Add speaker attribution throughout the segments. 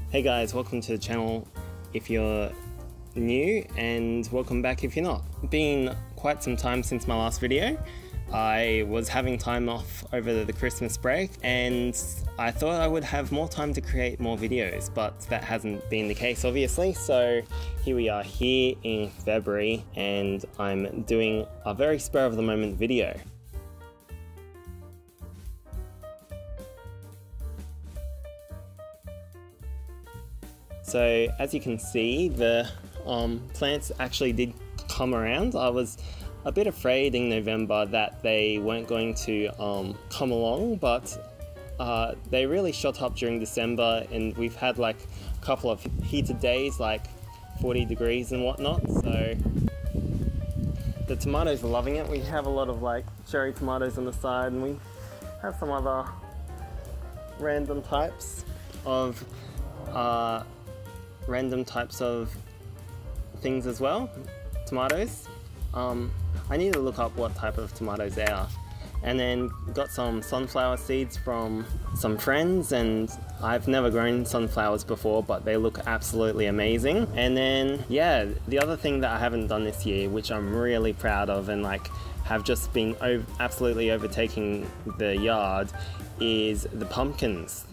Speaker 1: Hey guys, welcome to the channel if you're new, and welcome back if you're not. It's been quite some time since my last video. I was having time off over the Christmas break and I thought I would have more time to create more videos, but that hasn't been the case obviously. So here we are here in February and I'm doing a very spur of the moment video. So as you can see, the plants actually did come around. I was a bit afraid in November that they weren't going to come along, but they really shot up during December, and we've had like a couple of heated days, like 40 degrees and whatnot, so the tomatoes are loving it. We have a lot of like cherry tomatoes on the side, and we have some other random types of things as well. Tomatoes. I need to look up what type of tomatoes they are. And then got some sunflower seeds from some friends, and I've never grown sunflowers before, but they look absolutely amazing. And then, yeah, the other thing that I haven't done this year, which I'm really proud of and like have just been absolutely overtaking the yard, is the pumpkins.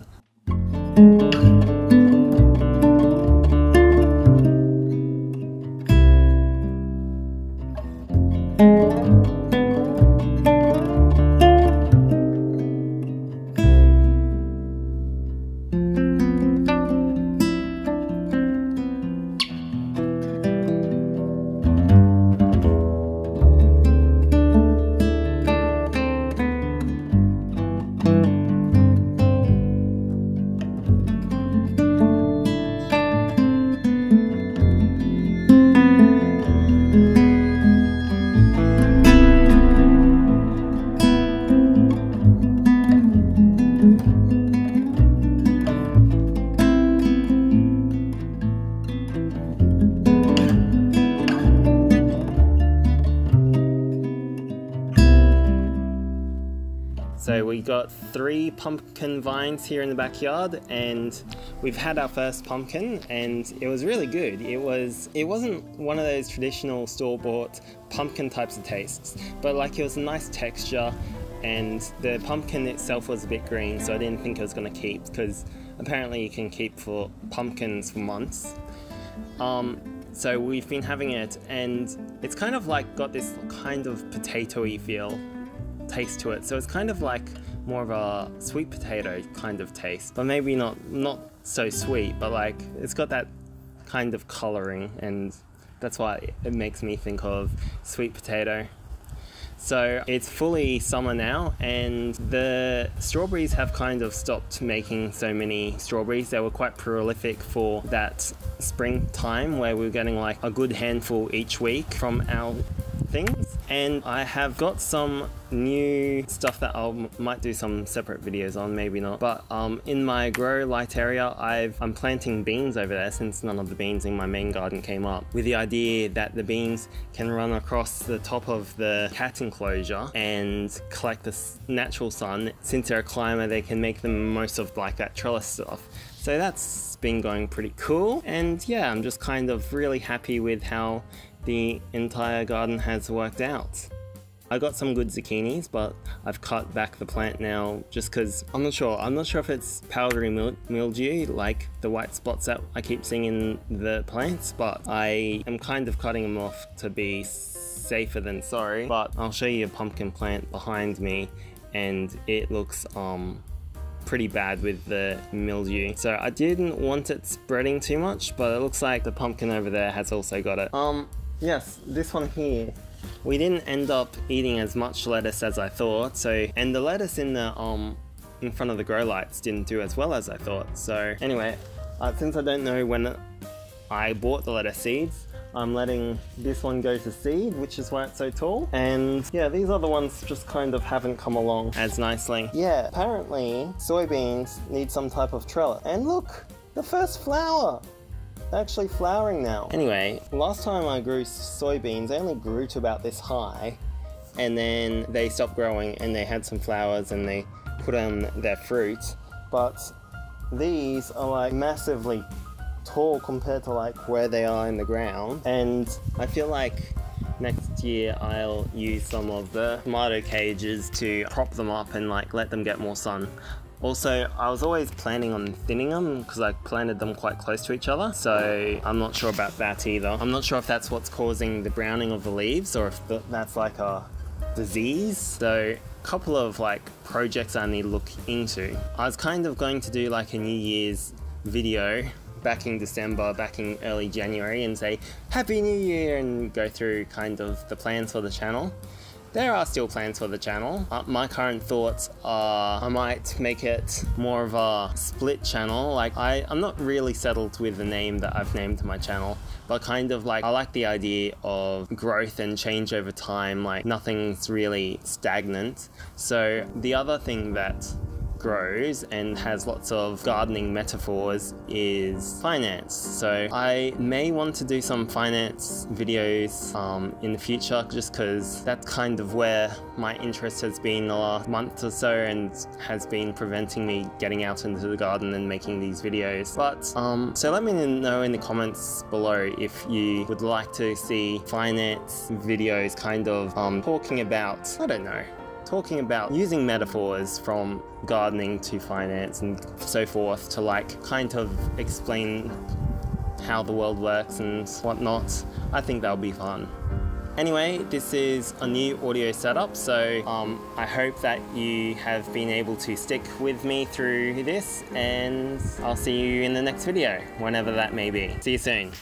Speaker 1: So we got 3 pumpkin vines here in the backyard, and we've had our first pumpkin and it was really good. It wasn't one of those traditional store-bought pumpkin types of tastes, but like it was a nice texture, and the pumpkin itself was a bit green, so I didn't think it was going to keep, because apparently you can keep for pumpkins for months. So we've been having it, and it's kind of like got this kind of potatoey taste to it, so it's kind of like more of a sweet potato kind of taste, but maybe not so sweet, but like it's got that kind of coloring, and that's why it makes me think of sweet potato. So it's fully summer now, and the strawberries have kind of stopped making so many strawberries. They were quite prolific for that springtime where we were getting like a good handful each week from our things. And I have got some new stuff that I might do some separate videos on, maybe not, but in my grow light area I'm planting beans over there, since none of the beans in my main garden came up, with the idea that the beans can run across the top of the cat enclosure and collect the natural sun. Since they're a climber, they can make the most of like that trellis stuff. So that's been going pretty cool, and yeah, I'm just kind of really happy with how the entire garden has worked out. I got some good zucchinis, but I've cut back the plant now just because I'm not sure if it's powdery mildew, like the white spots that I keep seeing in the plants, but I am kind of cutting them off to be safer than sorry. But I'll show you a pumpkin plant behind me, and it looks pretty bad with the mildew, so I didn't want it spreading too much, but it looks like the pumpkin over there has also got it. Yes, this one here, we didn't end up eating as much lettuce as I thought, and the lettuce in the in front of the grow lights didn't do as well as I thought. So anyway, since I don't know when I bought the lettuce seeds, I'm letting this one go to seed, which is why it's so tall. And yeah, these other ones just kind of haven't come along as nicely. Yeah, apparently soybeans need some type of trellis. And look, the first flower! They're actually flowering now. Anyway, last time I grew soybeans, they only grew to about this high, and then they stopped growing and they had some flowers and they put on their fruit. But these are like massively tall compared to like where they are in the ground, and I feel like next year I'll use some of the tomato cages to prop them up and like let them get more sun. Also, I was always planning on thinning them because I planted them quite close to each other, so I'm not sure about that either. I'm not sure if that's what's causing the browning of the leaves or if that's like a disease. So a couple of like projects I need to look into. I was kind of going to do like a New Year's video back in December, back in early January, and say Happy New Year and go through kind of the plans for the channel. There are still plans for the channel. My current thoughts are I might make it more of a split channel. Like I'm not really settled with the name that I've named my channel, but kind of like I like the idea of growth and change over time, like nothing's really stagnant. So the other thing that grows and has lots of gardening metaphors is finance. So I may want to do some finance videos in the future, just because that's kind of where my interest has been the last month or so and has been preventing me getting out into the garden and making these videos. But so let me know in the comments below if you would like to see finance videos kind of talking about, I don't know, talking about using metaphors from gardening to finance and so forth to like kind of explain how the world works and whatnot. I think that'll be fun. Anyway, this is a new audio setup, so I hope that you have been able to stick with me through this, and I'll see you in the next video, whenever that may be. See you soon.